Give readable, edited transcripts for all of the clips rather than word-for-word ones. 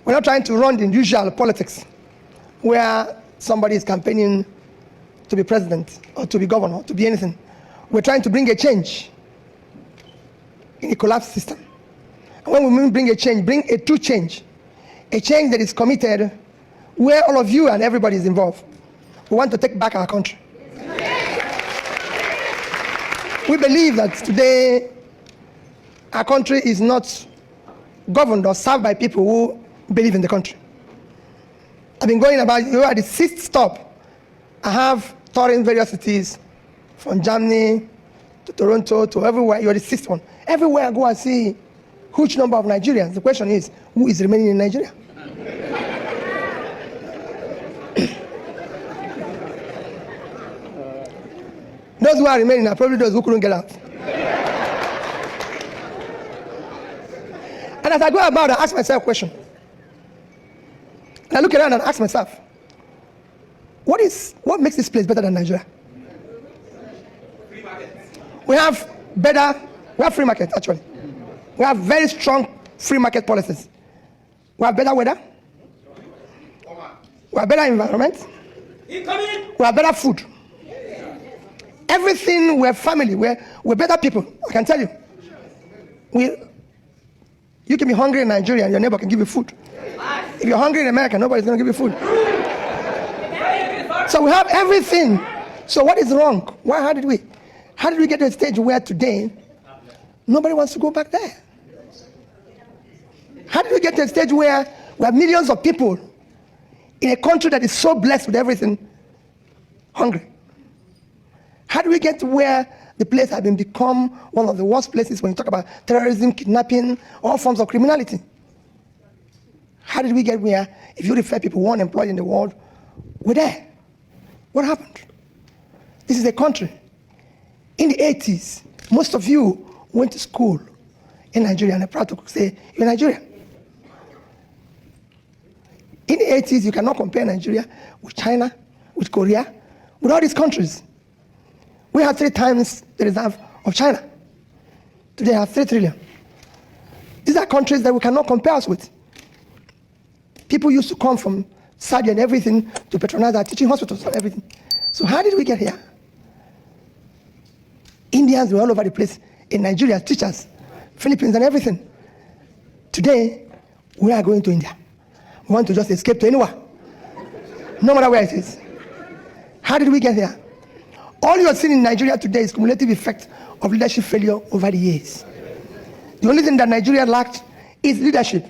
We're not trying to run the usual politics where somebody is campaigning to be president or to be governor or to be anything. We're trying to bring a change in a collapsed system. And when we bring a change, bring a true change, a change that is committed, where all of you and everybody is involved. We want to take back our country. We believe that today our country is not governed or served by people who believe in the country. I've been going about, you are the 6th stop. I have touring various cities, from Germany to Toronto to everywhere. You're the 6th one. Everywhere I go, I see huge number of Nigerians. The question is, who is remaining in Nigeria? Those who are remaining are probably those who couldn't get out. And as I go about, I ask myself a question. And I look around and ask myself, what makes this place better than Nigeria? We have free market, actually. We have very strong free market policies. We have better weather. We have better environment. We have better food. Everything, we're family, we're better people, I can tell you. You can be hungry in Nigeria and your neighbor can give you food. If you're hungry in America, nobody's going to give you food. So we have everything. So what is wrong? How did we get to a stage where today nobody wants to go back there? How did we get to a stage where we have millions of people in a country that is so blessed with everything hungry? How do we get to where the place has become one of the worst places when you talk about terrorism, kidnapping, all forms of criminality? How did we get where, if you refer people who are unemployed in the world, we're there? What happened? This is a country. In the 80s, most of you went to school in Nigeria, and I'm proud to say you're Nigerian. In the 80s, you cannot compare Nigeria with China, with Korea, with all these countries. We have 3 times the reserve of China. Today, I have 3 trillion. These are countries that we cannot compare us with. People used to come from Saudi and everything to patronize our teaching hospitals and everything. So how did we get here? Indians were all over the place. In Nigeria, teachers, Philippines and everything. Today, we are going to India. We want to just escape to anywhere. No matter where it is. How did we get here? All you are seeing in Nigeria today is cumulative effect of leadership failure over the years. The only thing that Nigeria lacked is leadership.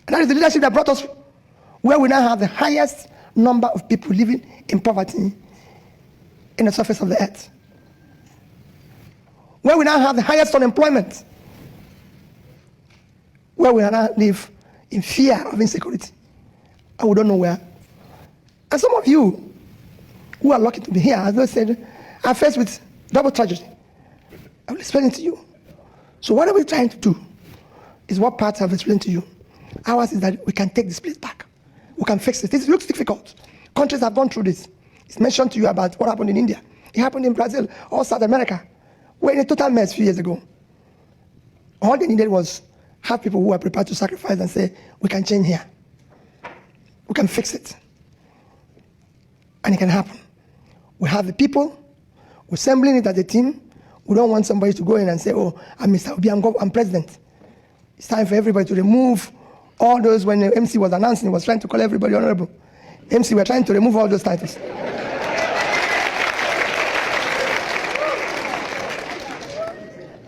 And that is the leadership that brought us where we now have the highest number of people living in poverty in the surface of the earth. Where we now have the highest unemployment. Where we now live in fear of insecurity. And we don't know where. And some of you who are lucky to be here, as I said, are faced with double tragedy. I will explain it to you. So what are we trying to do? Is what part I've explained to you. Ours is that we can take this place back. We can fix it. This looks difficult. Countries have gone through this. It's mentioned to you about what happened in India. It happened in Brazil or South America. We're in a total mess a few years ago. All they needed was have people who are prepared to sacrifice and say, we can change here. We can fix it. And it can happen. We have the people. We're assembling it as a team. We don't want somebody to go in and say, oh, I'm Mr. Obi, I'm president. It's time for everybody to remove all those. When the MC was announcing, he was trying to call everybody honorable. MC, we're trying to remove all those titles.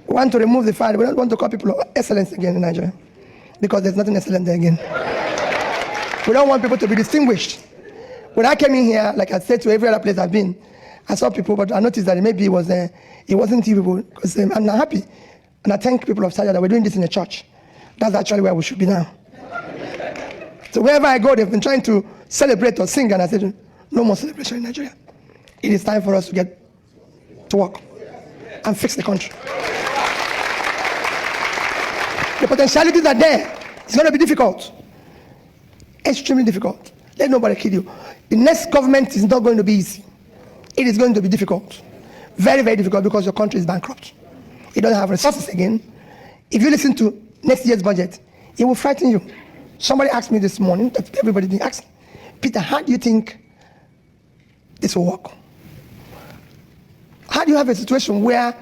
We want to remove the fire. We don't want to call people excellence again in Nigeria, because there's nothing excellent there again. We don't want people to be distinguished. When I came in here, like I said to every other place I've been, I saw people, but I noticed that maybe it wasn't you people, because I'm not happy. And I thank people of Sadia that we're doing this in a church. That's actually where we should be now. So wherever I go, they've been trying to celebrate or sing, and I said, no more celebration in Nigeria. It is time for us to get to work and fix the country. The potentialities are there. It's going to be difficult. Extremely difficult. Let nobody kid you. The next government is not going to be easy. It is going to be difficult. Very, very difficult, because your country is bankrupt. You don't have resources again. If you listen to next year's budget, It will frighten you. Somebody asked me this morning, that everybody didn't ask, Peter, how do you think this will work? How do you have a situation where,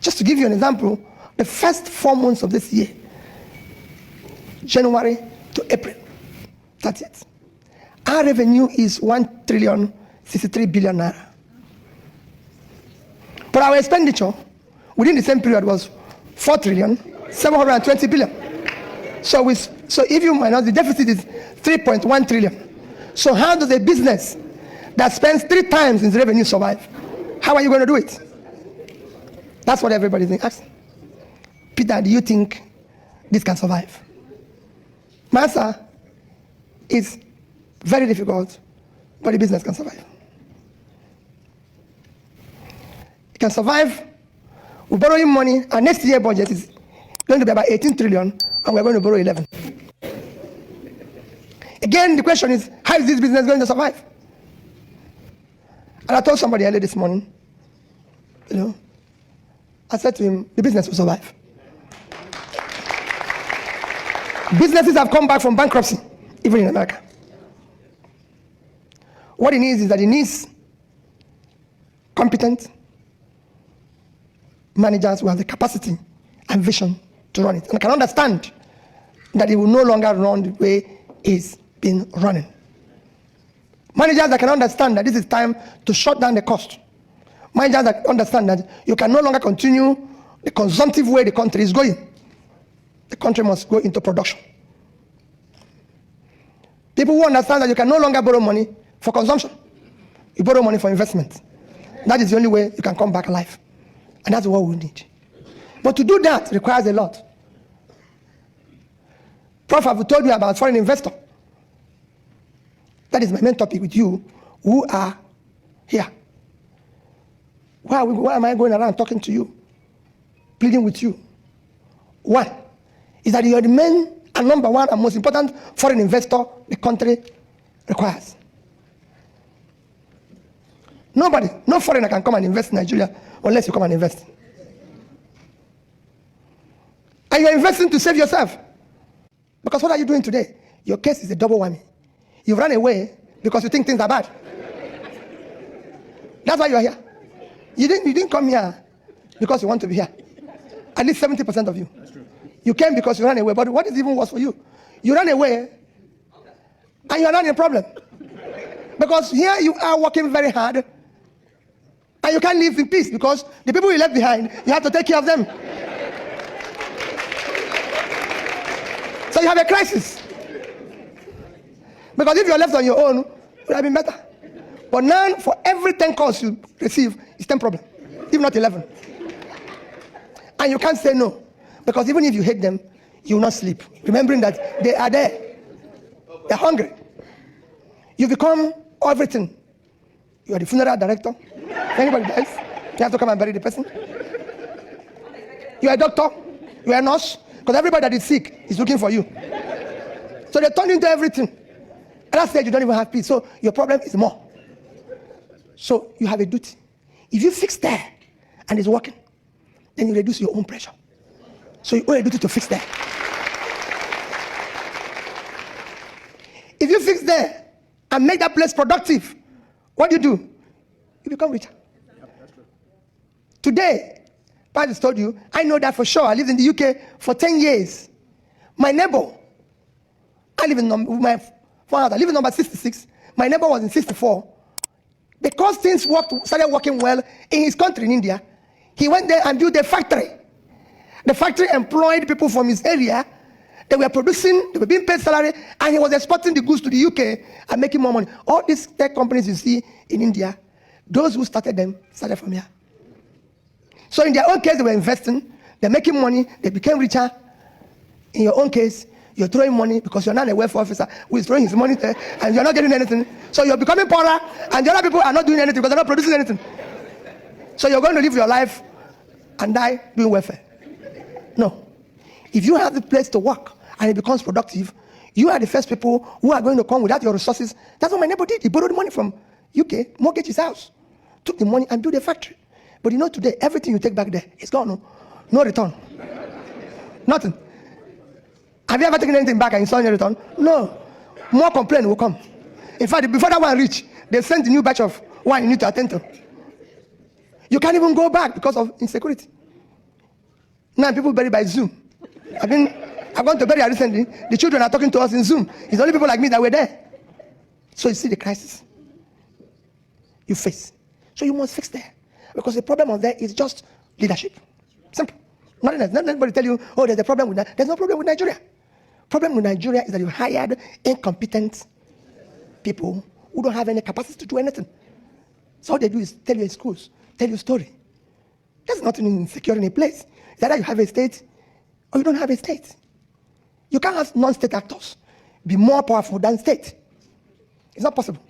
just to give you an example, the first 4 months of this year, January to April, that's it. Our revenue is 1,063 billion naira. But our expenditure within the same period was 4,720 billion. So if you minus the deficit is 3.1 trillion. So how does a business that spends 3 times its revenue survive? How are you going to do it? That's what everybody's asking. Peter, do you think this can survive? My answer is very difficult, but the business can survive. It can survive. We're borrowing money. Our next year budget is going to be about 18 trillion, and we're going to borrow 11. Again, the question is, how is this business going to survive? And I told somebody earlier this morning, I said to him, the business will survive. Businesses have come back from bankruptcy, even in America. What it needs is that it needs competent managers who have the capacity and vision to run it, and can understand that it will no longer run the way it's been running. Managers that can understand that this is time to shut down the cost. Managers that understand that you can no longer continue the consumptive way the country is going. The country must go into production. People who understand that you can no longer borrow money for consumption. You borrow money for investment. That is the only way you can come back alive. And that's what we need. But to do that requires a lot. Prof, I've told you about foreign investor. That is my main topic with you who are here. Why am I going around talking to you, pleading with you? One is that you are the main and number one and most important foreign investor the country requires. Nobody, no foreigner can come and invest in Nigeria unless you come and invest. And you're investing to save yourself. Because what are you doing today? Your case is a double whammy. You've run away because you think things are bad. That's why you're here. You didn't come here because you want to be here. At least 70% of you. That's true. You came because you ran away. But what is even worse for you? You ran away and you're not in a problem. Because here you are working very hard and you can't live in peace because the people you left behind, you have to take care of them. So you have a crisis. Because if you're left on your own, it would have been better. But now, for every 10 calls you receive, it's 10 problems, if not 11. And you can't say no. Because even if you hate them, you will not sleep. Remembering that they are there. They're hungry. You become everything. You are the funeral director. If anybody dies, you have to come and bury the person. You are a doctor. You are a nurse. Because everybody that is sick is looking for you. So they turn into everything. At that stage, you don't even have peace. So your problem is more. So you have a duty. If you fix there and it's working, then you reduce your own pressure. So you owe a duty to fix there. If you fix there and make that place productive, what do? You become richer. Today, Pastor told you, I know that for sure. I lived in the UK for 10 years. My neighbor, I live in number 66. My neighbor was in 64. Because things started working well in his country, in India, he went there and built a factory. The factory employed people from his area. They were producing, they were being paid salary, and he was exporting the goods to the UK and making more money. All these tech companies you see in India, those who started them started from here. So in their own case, they were investing, they're making money, they became richer. In your own case, you're throwing money because you're not a welfare officer who is throwing his money there and you're not getting anything. So you're becoming poorer and the other people are not doing anything because they're not producing anything. So you're going to live your life and die doing welfare. No. If you have the place to work and it becomes productive, you are the first people who are going to come without your resources. That's what my neighbor did. He borrowed money from UK, mortgaged his house, took the money and built a factory. But you know today, everything you take back there is gone. No return. Nothing. Have you ever taken anything back and you saw any return? No. More complaint will come. In fact, before that one reach, they sent a new batch of one you need to attend to. You can't even go back because of insecurity. Now people bury by Zoom. I've gone to burial recently. The children are talking to us in Zoom. It's only people like me that were there. So you see the crisis you face. So you must fix there. Because the problem of there is just leadership. Simple. Nothing else. Not anybody tell you, oh, there's a problem with that. There's no problem with Nigeria. Problem with Nigeria is that you hired incompetent people who don't have any capacity to do anything. So all they do is tell you in schools, tell you a story. There's nothing insecure in a place. It's either you have a state or you don't have a state. You can't have non-state actors be more powerful than state. It's not possible.